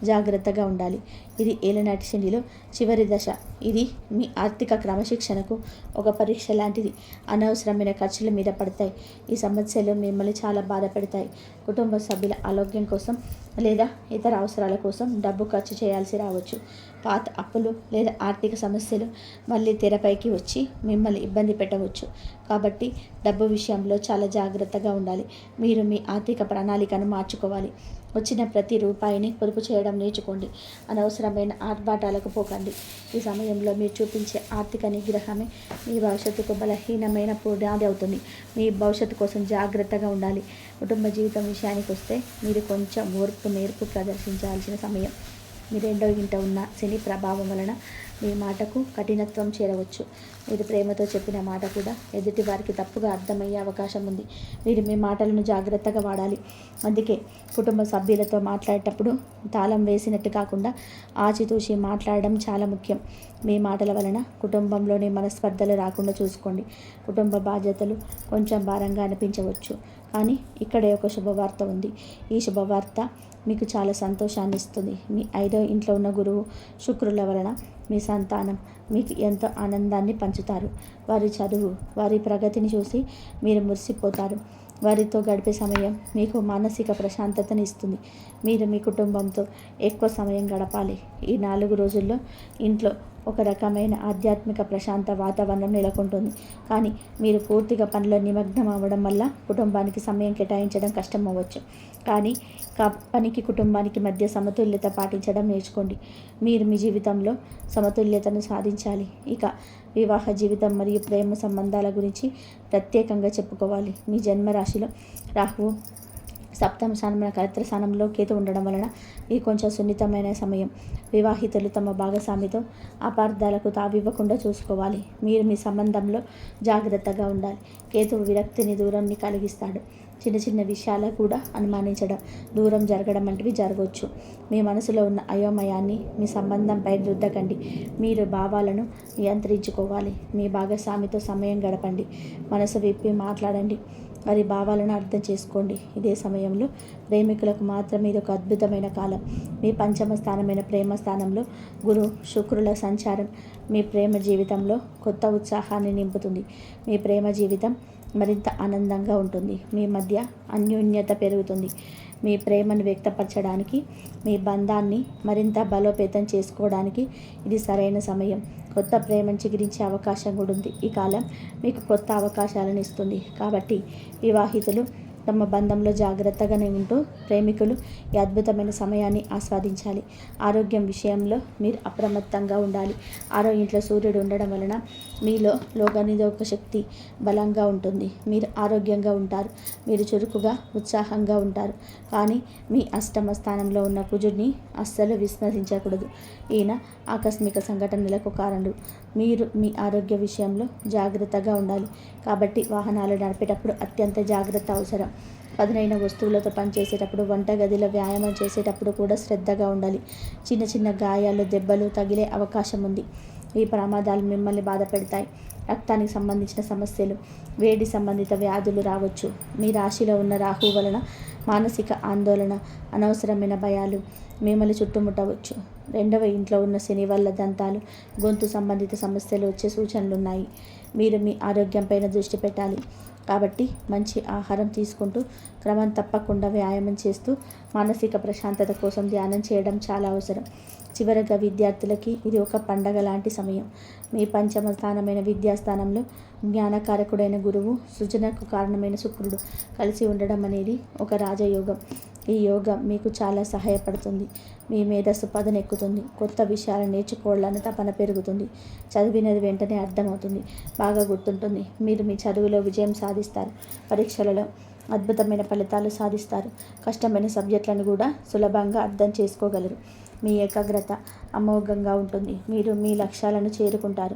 జాగ్రత్తగా ఉండాలి. ఇది ఏలినాటి శనిలో చివరి దశ. ఇది మీ ఆర్థిక క్రమశిక్షణకు ఒక పరీక్ష లాంటిది. అనవసరమైన ఖర్చుల మీద పడతాయి. ఈ సమస్యలు మిమ్మల్ని చాలా బాధ పెడతాయి. కుటుంబ సభ్యుల ఆరోగ్యం కోసం లేదా ఇతర అవసరాల కోసం డబ్బు ఖర్చు చేయాల్సి రావచ్చు. పాత అప్పులు లేదా ఆర్థిక సమస్యలు మళ్ళీ తెరపైకి వచ్చి మిమ్మల్ని ఇబ్బంది పెట్టవచ్చు. కాబట్టి డబ్బు విషయంలో చాలా జాగ్రత్తగా ఉండాలి. మీరు మీ ఆర్థిక ప్రణాళికను మార్చుకోవాలి. వచ్చిన ప్రతి రూపాయిని పొదుపు చేయడం నేర్చుకోండి. అనవసరమైన ఆర్భాటాలకు పోకండి. ఈ సమయంలో మీరు చూపించే ఆర్థిక నిగ్రహమే మీ భవిష్యత్తుకు బలహీనమైన పునాది అవుతుంది. మీ భవిష్యత్తు కోసం జాగ్రత్తగా ఉండాలి. కుటుంబ జీవితం విషయానికి వస్తే మీరు కొంచెం ఓర్పు నేర్పు ప్రదర్శించాల్సిన సమయం. మీ 2వ ఇంట ఉన్న శని ప్రభావం వలన మీ మాటకు కఠినత్వం చేరవచ్చు. మీరు ప్రేమతో చెప్పిన మాట కూడా ఎదుటి వారికి తప్పుగా అర్థమయ్యే అవకాశం ఉంది. మీరు మీ మాటలను జాగ్రత్తగా వాడాలి. అందుకే కుటుంబ సభ్యులతో మాట్లాడేటప్పుడు తాళం వేసినట్టు కాకుండా ఆచితూచి మాట్లాడడం చాలా ముఖ్యం. మీ మాటల వలన కుటుంబంలోని మనస్పర్ధలు రాకుండా చూసుకోండి. కుటుంబ బాధ్యతలు కొంచెం భారంగా అనిపించవచ్చు, కానీ ఇక్కడే ఒక శుభవార్త ఉంది. ఈ శుభవార్త మీకు చాలా సంతోషాన్ని ఇస్తుంది. మీ 5వ ఇంట్లో ఉన్న గురువు శుక్రుల వలన మీ సంతానం మీకు ఎంతో ఆనందాన్ని పంచుతారు. వారి చదువు, వారి ప్రగతిని చూసి మీరు మురిసిపోతారు. వారితో గడిపే సమయం మీకు మానసిక ప్రశాంతతని ఇస్తుంది. మీరు మీ కుటుంబంతో ఎక్కువ సమయం గడపాలి. ఈ 4 రోజుల్లో ఇంట్లో ఒక రకమైన ఆధ్యాత్మిక ప్రశాంత వాతావరణం నెలకొంటుంది. కానీ మీరు పూర్తిగా పనిలో నిమగ్నం అవ్వడం వల్ల కుటుంబానికి సమయం కేటాయించడం కష్టం అవ్వచ్చు. కానీ పనికి కుటుంబానికి మధ్య సమతుల్యత పాటించడం నేర్చుకోండి. మీరు మీ జీవితంలో సమతుల్యతను సాధించాలి. ఇక వివాహ జీవితం మరియు ప్రేమ సంబంధాల గురించి ప్రత్యేకంగా చెప్పుకోవాలి. మీ జన్మరాశిలో రాహువు సప్తమ స్థానంలో కలత్ర స్థానంలో కేతు ఉండడం వలన ఇది కొంచెం సున్నితమైన సమయం. వివాహితులు తమ భాగస్వామితో అపార్థాలకు తావివ్వకుండా చూసుకోవాలి. మీరు మీ సంబంధంలో జాగ్రత్తగా ఉండాలి. కేతువు విరక్తిని, దూరాన్ని కలిగిస్తాడు. చిన్న చిన్న విషయాలు కూడా అనుమానించడం, దూరం జరగడం వంటివి జరగవచ్చు. మీ మనసులో ఉన్న అయోమయాన్ని మీ సంబంధంపై రుద్దకండి. మీరు భావాలను నియంత్రించుకోవాలి. మీ భాగస్వామితో సమయం గడపండి. మనసు విప్పి మాట్లాడండి. వారి భావాలను అర్థం చేసుకోండి. ఇదే సమయంలో ప్రేమికులకు మాత్రమే ఇది ఒక అద్భుతమైన కాలం. మీ పంచమ స్థానమైన ప్రేమ స్థానంలో గురు శుక్రుల సంచారం మీ ప్రేమ జీవితంలో కొత్త ఉత్సాహాన్ని నింపుతుంది. మీ ప్రేమ జీవితం మరింత ఆనందంగా ఉంటుంది. మీ మధ్య అన్యోన్యత పెరుగుతుంది. మీ ప్రేమను వ్యక్తపరచడానికి, మీ బంధాన్ని మరింత బలోపేతం చేసుకోవడానికి ఇది సరైన సమయం. కొత్త ప్రేమను చిగురించే అవకాశం కూడా ఉంది. ఈ కాలం మీకు కొత్త అవకాశాలను ఇస్తుంది. కాబట్టి వివాహితులు తమ బంధంలో జాగ్రత్తగానే ఉంటూ ప్రేమికులు ఈ అద్భుతమైన సమయాన్ని ఆస్వాదించాలి. ఆరోగ్యం విషయంలో మీరు అప్రమత్తంగా ఉండాలి. 6వ ఇంట్లో సూర్యుడు ఉండడం వలన మీలో రోగనిరోధక శక్తి బలంగా ఉంటుంది. మీరు ఆరోగ్యంగా ఉంటారు. మీరు చురుకుగా, ఉత్సాహంగా ఉంటారు. కానీ మీ అష్టమ స్థానంలో ఉన్న కుజుడిని అస్సలు విస్మరించకూడదు. ఈయన ఆకస్మిక సంఘటనలకు కారణుడు. మీరు మీ ఆరోగ్య విషయంలో జాగ్రత్తగా ఉండాలి. కాబట్టి వాహనాలు నడిపేటప్పుడు అత్యంత జాగ్రత్త అవసరం. పదునైన వస్తువులతో పనిచేసేటప్పుడు, వంటగదిలో వ్యాయామం చేసేటప్పుడు కూడా శ్రద్ధగా ఉండాలి. చిన్న చిన్న గాయాలు, దెబ్బలు తగిలే అవకాశం ఉంది. ఈ ప్రమాదాలు మిమ్మల్ని బాధ పెడతాయి. రక్తానికి సంబంధించిన సమస్యలు, వేడి సంబంధిత వ్యాధులు రావచ్చు. మీ రాశిలో ఉన్న రాహు వలన మానసిక ఆందోళన, అనవసరమైన భయాలు మిమ్మల్ని చుట్టుముట్టవచ్చు. 2వ ఇంట్లో ఉన్న శని వల్ల దంతాలు, గొంతు సంబంధిత సమస్యలు వచ్చే సూచనలున్నాయి. మీరు మీ ఆరోగ్యంపైన దృష్టి పెట్టాలి. కాబట్టి మంచి ఆహారం తీసుకుంటూ, క్రమం తప్పకుండా వ్యాయామం చేస్తూ, మానసిక ప్రశాంతత కోసం ధ్యానం చేయడం చాలా అవసరం. చివరగా విద్యార్థులకి ఇది ఒక పండగ లాంటి సమయం. మీ పంచమ స్థానమైన విద్యాస్థానంలో జ్ఞానకారకుడైన గురువు, సృజనకు కారణమైన శుక్రుడు కలిసి ఉండడం అనేది ఒక రాజయోగం. ఈ యోగం మీకు చాలా సహాయపడుతుంది. మీ మేధస్సు పదునెక్కుతుంది. కొత్త విషయాలు నేర్చుకోవాలని తపన పెరుగుతుంది. చదివినది వెంటనే అర్థమవుతుంది, బాగా గుర్తుంటుంది. మీరు మీ చదువులో విజయం సాధిస్తారు. పరీక్షలలో అద్భుతమైన ఫలితాలు సాధిస్తారు. కష్టమైన సబ్జెక్టులను కూడా సులభంగా అర్థం చేసుకోగలరు. మీ ఏకాగ్రత అమోఘంగా ఉంటుంది. మీరు మీ లక్ష్యాలను చేరుకుంటారు.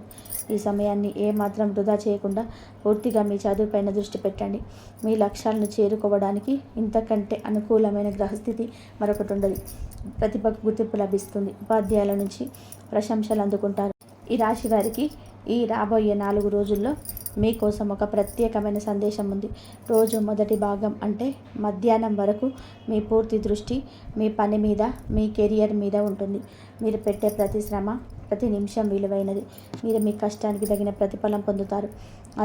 ఈ సమయాన్ని ఏమాత్రం వృధా చేయకుండా పూర్తిగా మీ చదువుపైన దృష్టి పెట్టండి. మీ లక్ష్యాలను చేరుకోవడానికి ఇంతకంటే అనుకూలమైన గ్రహస్థితి మరొకటి ఉండదు. ప్రతిభకు గుర్తింపు లభిస్తుంది. ఉపాధ్యాయుల నుంచి ప్రశంసలు అందుకుంటారు. ఈ రాశి వారికి ఈ రాబోయే 4 రోజుల్లో మీకోసం ఒక ప్రత్యేకమైన సందేశం ఉంది. రోజు మొదటి భాగం అంటే మధ్యాహ్నం వరకు మీ పూర్తి దృష్టి మీ పని మీద, మీ కెరియర్ మీద ఉంటుంది. మీరు పెట్టే ప్రతి శ్రమ, ప్రతి నిమిషం విలువైనది. మీరు మీ కష్టానికి తగిన ప్రతిఫలం పొందుతారు.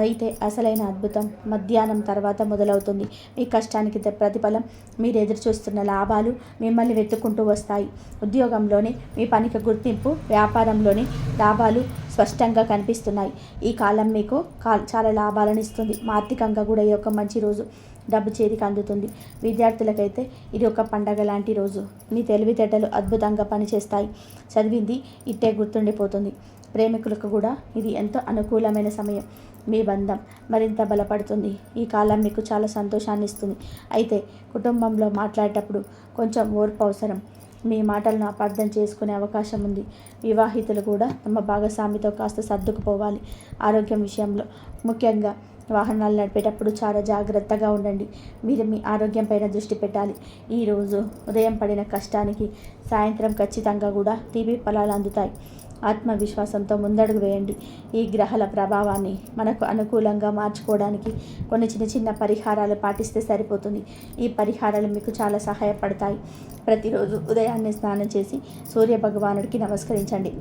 అయితే అసలైన అద్భుతం మధ్యాహ్నం తర్వాత మొదలవుతుంది. మీ కష్టానికి ప్రతిఫలం, మీరు ఎదురు చూస్తున్న లాభాలు మిమ్మల్ని వెతుక్కుంటూ వస్తాయి. ఉద్యోగంలోనే మీ పనికి గుర్తింపు, వ్యాపారంలోని లాభాలు స్పష్టంగా కనిపిస్తున్నాయి. ఈ కాలం మీకు చాలా లాభాలను ఇస్తుంది. ఆర్థికంగా కూడా ఈ యొక్క మంచి రోజు. డబ్బు చేతికి అందుతుంది. విద్యార్థులకైతే ఇది ఒక పండగ లాంటి రోజు. మీ తెలివితేటలు అద్భుతంగా పనిచేస్తాయి. చదివింది ఇట్టే గుర్తుండిపోతుంది. ప్రేమికులకు కూడా ఇది ఎంతో అనుకూలమైన సమయం. మీ బంధం మరింత బలపడుతుంది. ఈ కాలం మీకు చాలా సంతోషాన్ని ఇస్తుంది. అయితే కుటుంబంలో మాట్లాడేటప్పుడు కొంచెం ఓర్పు అవసరం. మీ మాటలను అపార్థం చేసుకునే అవకాశం ఉంది. వివాహితులు కూడా తమ భాగస్వామితో కాస్త సర్దుకుపోవాలి. ఆరోగ్యం విషయంలో ముఖ్యంగా వాహనాలు నడిపేటప్పుడు చాలా జాగ్రత్తగా ఉండండి. మీరు మీ ఆరోగ్యం పైన దృష్టి పెట్టాలి. ఈరోజు ఉదయం పడిన కష్టానికి సాయంత్రం ఖచ్చితంగా కూడా తీపి ఫలాలు అందుతాయి. ఆత్మవిశ్వాసంతో ముందడుగు వేయండి. ఈ గ్రహాల ప్రభావాన్ని మనకు అనుకూలంగా మార్చుకోవడానికి కొన్ని చిన్న చిన్న పరిహారాలు పాటిస్తే సరిపోతుంది. ఈ పరిహారాలు మీకు చాలా సహాయపడతాయి. ప్రతిరోజు ఉదయాన్నే స్నానం చేసి సూర్య భగవానుడికి నమస్కరించండి.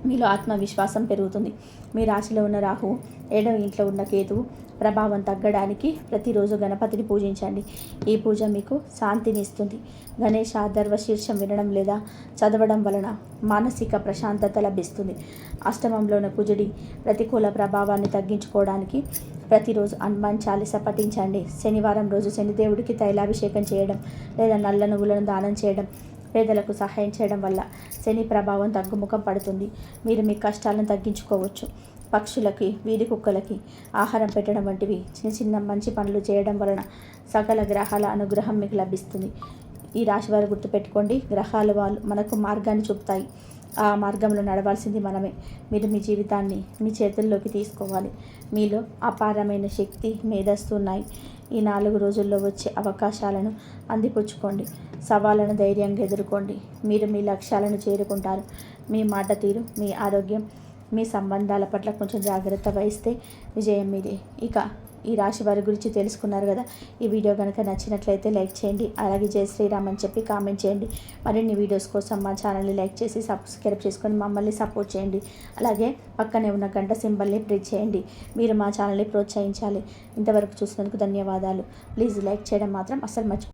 మీలో ఆత్మవిశ్వాసం పెరుగుతుంది. మీ రాశిలో ఉన్న రాహువు 7వ ఇంట్లో ఉన్న కేతువు ప్రభావం తగ్గడానికి ప్రతిరోజు గణపతిని పూజించండి. ఈ పూజ మీకు శాంతిని ఇస్తుంది. గణేష ధర్వశీర్షం వినడం లేదా చదవడం వలన మానసిక ప్రశాంతత లభిస్తుంది. అష్టమంలోని కుజుడి ప్రతికూల ప్రభావాన్ని తగ్గించుకోవడానికి ప్రతిరోజు హనుమాన్ చాలీస పఠించండి. శనివారం రోజు శనిదేవుడికి తైలాభిషేకం చేయడం లేదా నల్ల నువ్వులను దానం చేయడం, పేదలకు సహాయం చేయడం వల్ల శని ప్రభావం తగ్గుముఖం పడుతుంది. మీరు మీ కష్టాలను తగ్గించుకోవచ్చు. పక్షులకి, వీధి కుక్కలకి ఆహారం పెట్టడం వంటివి చిన్న చిన్న మంచి పనులు చేయడం వలన సకల గ్రహాల అనుగ్రహం మీకు లభిస్తుంది. ఈ రాశి వారు గుర్తుపెట్టుకోండి, గ్రహాలు వాళ్ళు మనకు మార్గాన్ని చూపుతాయి. ఆ మార్గంలో నడవాల్సింది మనమే. మీరు మీ జీవితాన్ని మీ చేతుల్లోకి తీసుకోవాలి. మీలో అపారమైన శక్తి, మేధస్సు ఉన్నాయి. ఈ 4 రోజుల్లో వచ్చే అవకాశాలను అందిపుచ్చుకోండి. సవాళ్ళను ధైర్యంగా ఎదుర్కోండి. మీరు మీ లక్ష్యాలను చేరుకుంటారు. మీ మాట తీరు, మీ ఆరోగ్యం, మీ సంబంధాల పట్ల కొంచెం జాగ్రత్త వహిస్తే విజయం మీదే. ఇక ఈ రాశి వారి గురించి తెలుసుకున్నారు కదా. ఈ వీడియో కనుక నచ్చినట్లయితే లైక్ చేయండి. అలాగే జై శ్రీరామ్ అని చెప్పి కామెంట్ చేయండి. మరిన్ని వీడియోస్ కోసం మా ఛానల్ని లైక్ చేసి సబ్స్క్రైబ్ చేసుకొని మమ్మల్ని సపోర్ట్ చేయండి. అలాగే పక్కనే ఉన్న గంట సింబల్ని ప్రెస్ చేయండి. మీరు మా ఛానల్ని ప్రోత్సహించాలి. ఇంతవరకు చూసినందుకు ధన్యవాదాలు. ప్లీజ్ లైక్ చేయడం మాత్రం అస్సలు మర్చిపోండి.